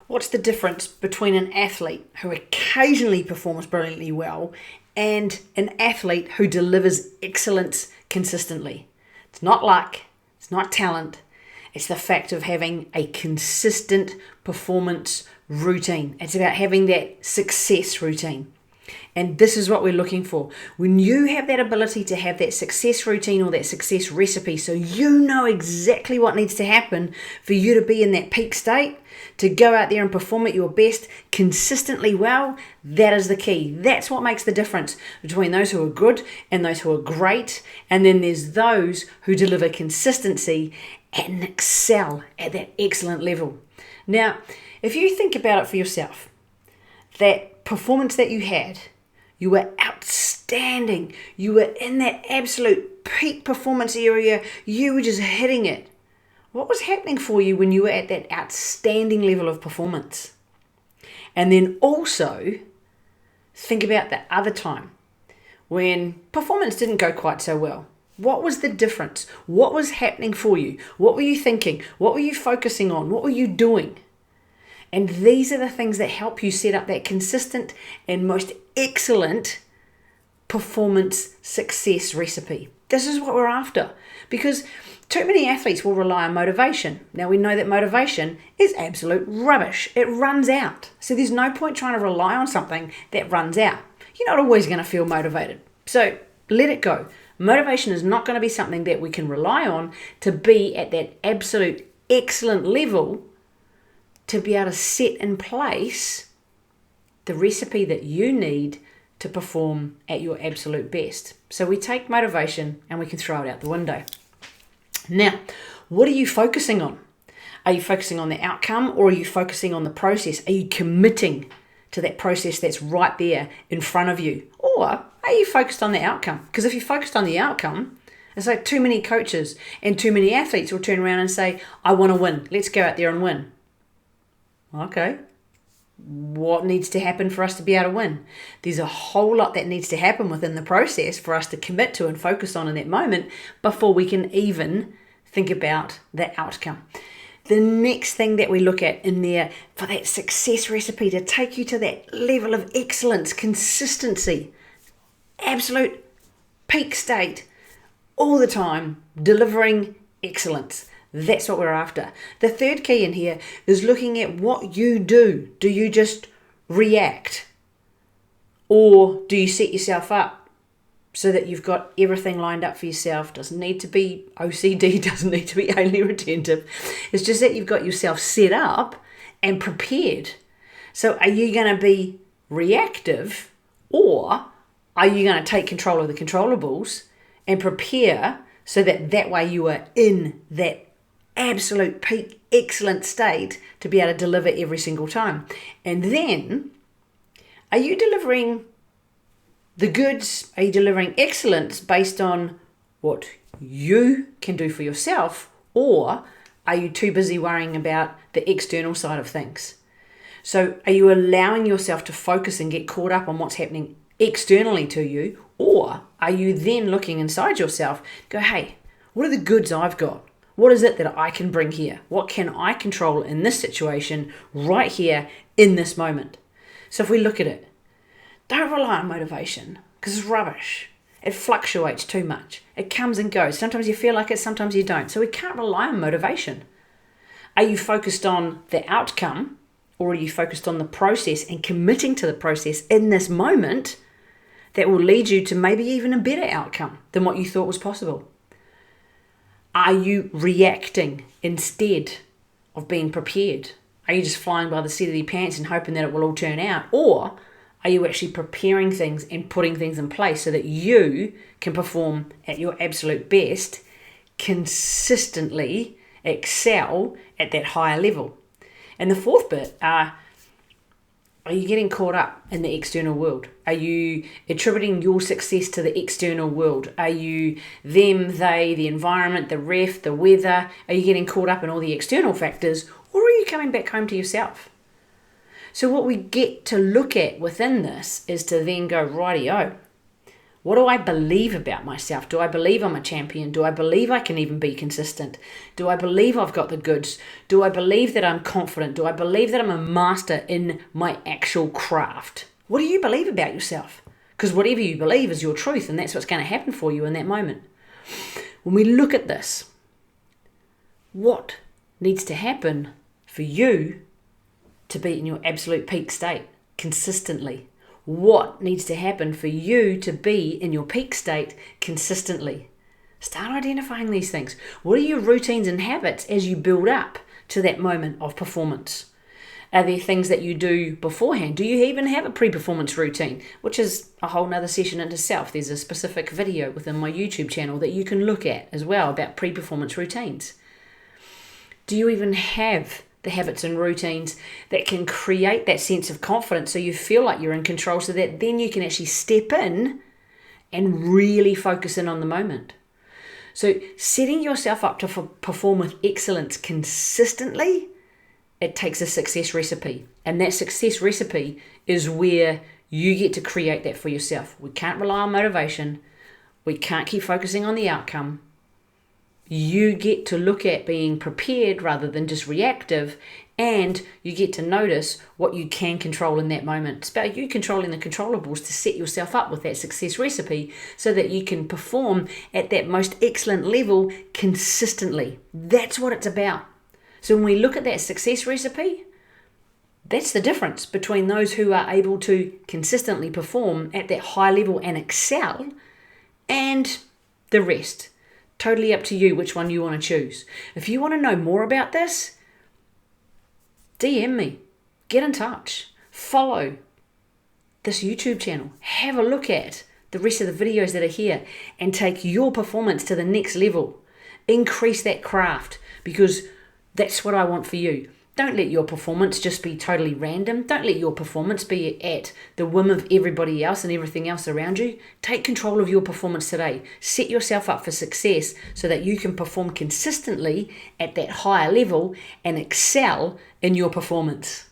What's the difference between an athlete who occasionally performs brilliantly well and an athlete who delivers excellence consistently? It's not luck, it's not talent, it's the fact of having a consistent performance routine. It's about having that success routine. And this is what we're looking for. When you have that ability to have that success routine or that success recipe, so you know exactly what needs to happen for you to be in that peak state, to go out there and perform at your best consistently well, that is the key. That's what makes the difference between those who are good and those who are great. And then there's those who deliver consistency and excel at that excellent level. Now, if you think about it for yourself, that performance that you had, you were outstanding. You were in that absolute peak performance area. You were just hitting it. What was happening for you when you were at that outstanding level of performance? And then also think about the other time when performance didn't go quite so well. What was the difference? What was happening for you? What were you thinking? What were you focusing on? What were you doing? And these are the things that help you set up that consistent and most excellent performance success recipe. This is what we're after, because too many athletes will rely on motivation. Now we know that motivation is absolute rubbish. It runs out. So there's no point trying to rely on something that runs out. You're not always going to feel motivated. So let it go. Motivation is not going to be something that we can rely on to be at that absolute excellent level, to be able to set in place the recipe that you need to perform at your absolute best. So we take motivation and we can throw it out the window. Now, what are you focusing on? Are you focusing on the outcome, or are you focusing on the process? Are you committing to that process that's right there in front of you? Or are you focused on the outcome? Because if you're focused on the outcome, it's like too many coaches and too many athletes will turn around and say, I want to win. Let's go out there and win. Okay, what needs to happen for us to be able to win? There's a whole lot that needs to happen within the process for us to commit to and focus on in that moment before we can even think about the outcome. The next thing that we look at in there for that success recipe to take you to that level of excellence, consistency, absolute peak state, all the time, delivering excellence. That's what we're after. The third key in here is looking at what you do. Do you just react? Or do you set yourself up so that you've got everything lined up for yourself? Doesn't need to be OCD, doesn't need to be only retentive. It's just that you've got yourself set up and prepared. So are you going to be reactive, or are you going to take control of the controllables and prepare so that way you are in that absolute peak excellent state to be able to deliver every single time? And then, are you delivering the goods? Are you delivering excellence based on what you can do for yourself, or are you too busy worrying about the external side of things? So are you allowing yourself to focus and get caught up on what's happening externally to you, or are you then looking inside yourself, go, hey, what are the goods I've got? What is it that I can bring here? What can I control in this situation right here in this moment? So if we look at it, don't rely on motivation, because it's rubbish. It fluctuates too much. It comes and goes. Sometimes you feel like it, sometimes you don't. So we can't rely on motivation. Are you focused on the outcome, or are you focused on the process and committing to the process in this moment that will lead you to maybe even a better outcome than what you thought was possible? Are you reacting instead of being prepared? Are you just flying by the seat of your pants and hoping that it will all turn out? Or are you actually preparing things and putting things in place so that you can perform at your absolute best, consistently excel at that higher level? And the fourth bit are you getting caught up in the external world? Are you attributing your success to the external world? Are you them, they, the environment, the ref, the weather? Are you getting caught up in all the external factors, or are you coming back home to yourself? So what we get to look at within this is to then go, rightio, What do I believe about myself? Do I believe I'm a champion? Do I believe I can even be consistent? Do I believe I've got the goods? Do I believe that I'm confident? Do I believe that I'm a master in my actual craft? What do you believe about yourself? Because whatever you believe is your truth, and that's what's going to happen for you in that moment. When we look at this, what needs to happen for you to be in your absolute peak state consistently? What needs to happen for you to be in your peak state consistently? Start identifying these things. What are your routines and habits as you build up to that moment of performance? Are there things that you do beforehand? Do you even have a pre-performance routine? Which is a whole nother session in itself. There's a specific video within my YouTube channel that you can look at as well about pre-performance routines. Do you even have the habits and routines that can create that sense of confidence so you feel like you're in control, so that then you can actually step in and really focus in on the moment? So setting yourself up to perform with excellence consistently, it takes a success recipe. And that success recipe is where you get to create that for yourself. We can't rely on motivation. We can't keep focusing on the outcome. You get to look at being prepared rather than just reactive, and you get to notice what you can control in that moment. It's about you controlling the controllables to set yourself up with that success recipe so that you can perform at that most excellent level consistently. That's what it's about. So when we look at that success recipe, that's the difference between those who are able to consistently perform at that high level and excel and the rest. Totally up to you which one you want to choose. If you want to know more about this, DM me, get in touch, follow this YouTube channel, have a look at the rest of the videos that are here and take your performance to the next level. Increase that craft, because that's what I want for you. Don't let your performance just be totally random. Don't let your performance be at the whim of everybody else and everything else around you. Take control of your performance today. Set yourself up for success so that you can perform consistently at that higher level and excel in your performance.